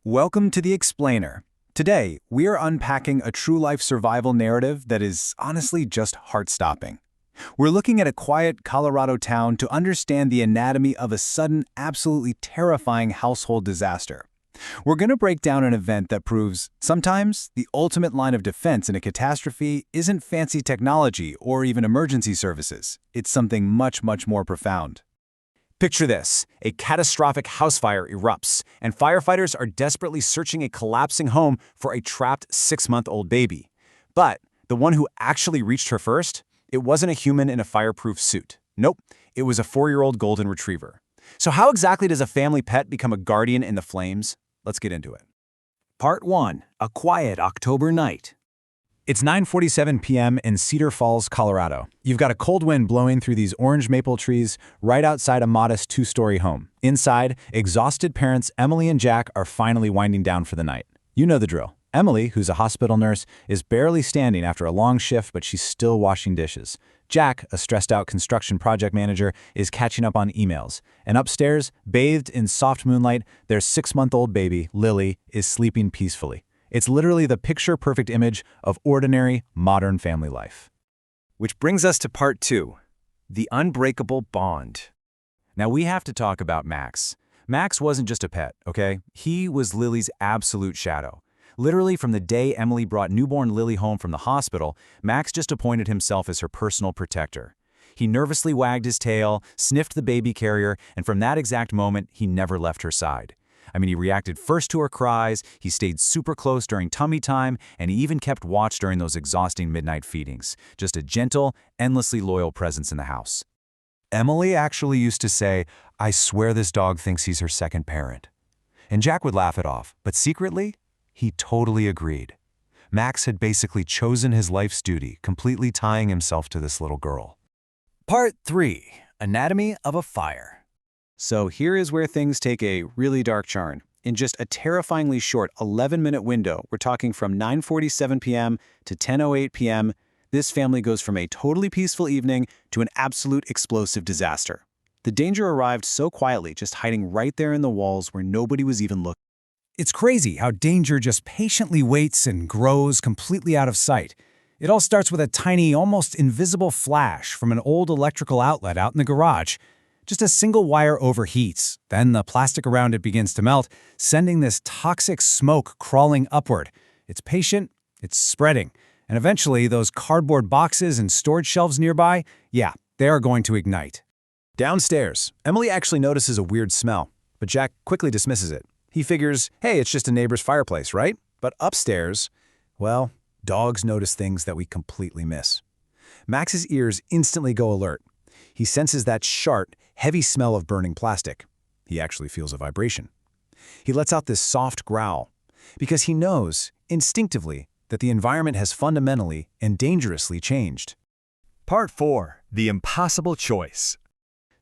Welcome to The Explainer. Today, we are unpacking a true-life survival narrative that is honestly just heart-stopping. We're looking at a quiet Colorado town to understand the anatomy of a sudden, absolutely terrifying household disaster. We're going to break down an event that proves sometimes the ultimate line of defense in a catastrophe isn't fancy technology or even emergency services. It's something much, much more profound. Picture this. A catastrophic house fire erupts, and firefighters are desperately searching a collapsing home for a trapped 6-month-old baby. But the one who actually reached her first? It wasn't a human in a fireproof suit. Nope, it was a 4-year-old golden retriever. So how exactly does a family pet become a guardian in the flames? Let's get into it. Part 1. A quiet October night. It's 9:47 p.m. in Cedar Falls, Colorado. You've got a cold wind blowing through these orange maple trees right outside a modest 2-story home. Inside, exhausted parents Emily and Jack are finally winding down for the night. You know the drill. Emily, who's a hospital nurse, is barely standing after a long shift, but she's still washing dishes. Jack, a stressed-out construction project manager, is catching up on emails. And upstairs, bathed in soft moonlight, their 6-month-old baby, Lily, is sleeping peacefully. It's literally the picture-perfect image of ordinary, modern family life. Which brings us to part 2, the unbreakable bond. Now we have to talk about Max. Max wasn't just a pet, okay? He was Lily's absolute shadow. Literally from the day Emily brought newborn Lily home from the hospital, Max just appointed himself as her personal protector. He nervously wagged his tail, sniffed the baby carrier, and from that exact moment, he never left her side. He reacted first to her cries, he stayed super close during tummy time, and he even kept watch during those exhausting midnight feedings. Just a gentle, endlessly loyal presence in the house. Emily actually used to say, "I swear this dog thinks he's her second parent." And Jack would laugh it off, but secretly, he totally agreed. Max had basically chosen his life's duty, completely tying himself to this little girl. Part 3. Anatomy of a Fire. So here is where things take a really dark turn. In just a terrifyingly short 11-minute window, we're talking from 9:47 p.m. to 10:08 p.m., this family goes from a totally peaceful evening to an absolute explosive disaster. The danger arrived so quietly, just hiding right there in the walls where nobody was even looking. It's crazy how danger just patiently waits and grows completely out of sight. It all starts with a tiny, almost invisible flash from an old electrical outlet out in the garage. Just a single wire overheats, then the plastic around it begins to melt, sending this toxic smoke crawling upward. It's patient, it's spreading, and eventually those cardboard boxes and storage shelves nearby, yeah, they are going to ignite. Downstairs, Emily actually notices a weird smell, but Jack quickly dismisses it. He figures, hey, it's just a neighbor's fireplace, right? But upstairs, well, dogs notice things that we completely miss. Max's ears instantly go alert. He senses that sharp, heavy smell of burning plastic. He actually feels a vibration. He lets out this soft growl, because he knows, instinctively, that the environment has fundamentally and dangerously changed. Part 4. The Impossible Choice.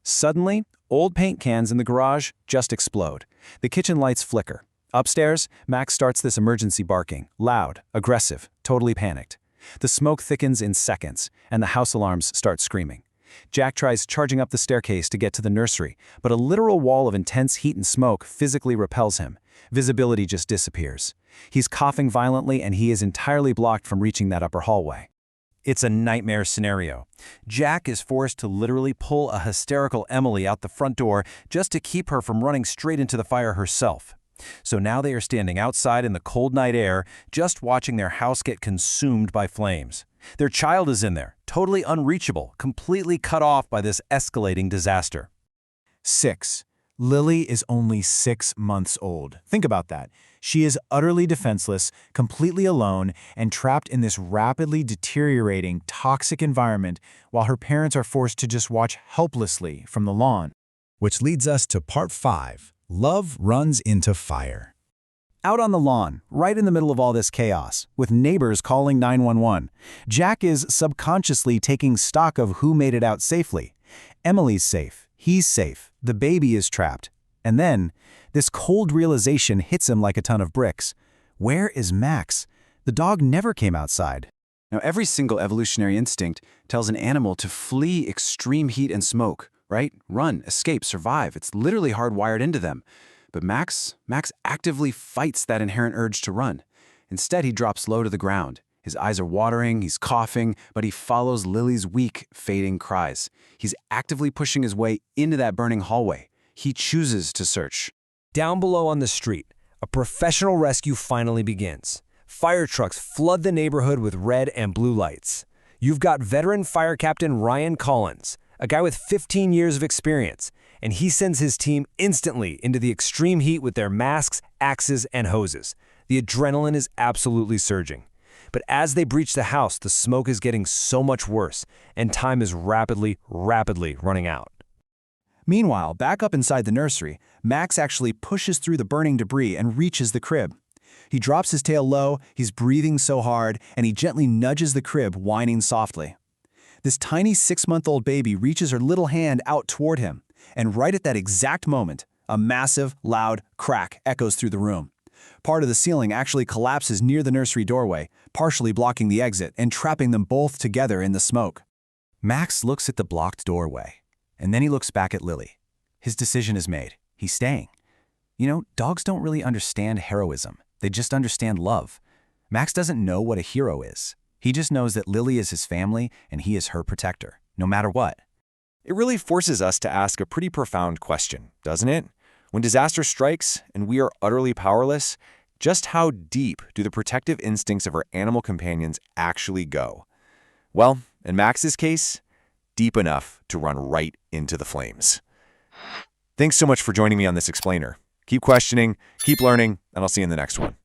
Suddenly, old paint cans in the garage just explode. The kitchen lights flicker. Upstairs, Max starts this emergency barking, loud, aggressive, totally panicked. The smoke thickens in seconds, and the house alarms start screaming. Jack tries charging up the staircase to get to the nursery, but a literal wall of intense heat and smoke physically repels him. Visibility just disappears. He's coughing violently, and he is entirely blocked from reaching that upper hallway. It's a nightmare scenario. Jack is forced to literally pull a hysterical Emily out the front door just to keep her from running straight into the fire herself. So now they are standing outside in the cold night air, just watching their house get consumed by flames. Their child is in there, totally unreachable, completely cut off by this escalating disaster. 6. Lily is only 6 months old. Think about that. She is utterly defenseless, completely alone, and trapped in this rapidly deteriorating, toxic environment while her parents are forced to just watch helplessly from the lawn. Which leads us to Part 5. Love runs into fire. Out on the lawn, right in the middle of all this chaos, with neighbors calling 911, Jack is subconsciously taking stock of who made it out safely. Emily's safe, he's safe, the baby is trapped. And then, this cold realization hits him like a ton of bricks. Where is Max? The dog never came outside. Now, every single evolutionary instinct tells an animal to flee extreme heat and smoke, right? Run, escape, survive. It's literally hardwired into them. But Max actively fights that inherent urge to run. Instead, he drops low to the ground. His eyes are watering, he's coughing, but he follows Lily's weak, fading cries. He's actively pushing his way into that burning hallway. He chooses to search. Down below on the street, a professional rescue finally begins. Fire trucks flood the neighborhood with red and blue lights. You've got veteran fire captain Ryan Collins, a guy with 15 years of experience, and he sends his team instantly into the extreme heat with their masks, axes, and hoses. The adrenaline is absolutely surging. But as they breach the house, the smoke is getting so much worse, and time is rapidly running out. Meanwhile, back up inside the nursery, Max actually pushes through the burning debris and reaches the crib. He drops his tail low, he's breathing so hard, and he gently nudges the crib, whining softly. This tiny 6-month-old baby reaches her little hand out toward him, and right at that exact moment, a massive, loud crack echoes through the room. Part of the ceiling actually collapses near the nursery doorway, partially blocking the exit and trapping them both together in the smoke. Max looks at the blocked doorway, and then he looks back at Lily. His decision is made. He's staying. You know, dogs don't really understand heroism. They just understand love. Max doesn't know what a hero is. He just knows that Lily is his family and he is her protector, no matter what. It really forces us to ask a pretty profound question, doesn't it? When disaster strikes and we are utterly powerless, just how deep do the protective instincts of our animal companions actually go? Well, in Max's case, deep enough to run right into the flames. Thanks so much for joining me on this explainer. Keep questioning, keep learning, and I'll see you in the next one.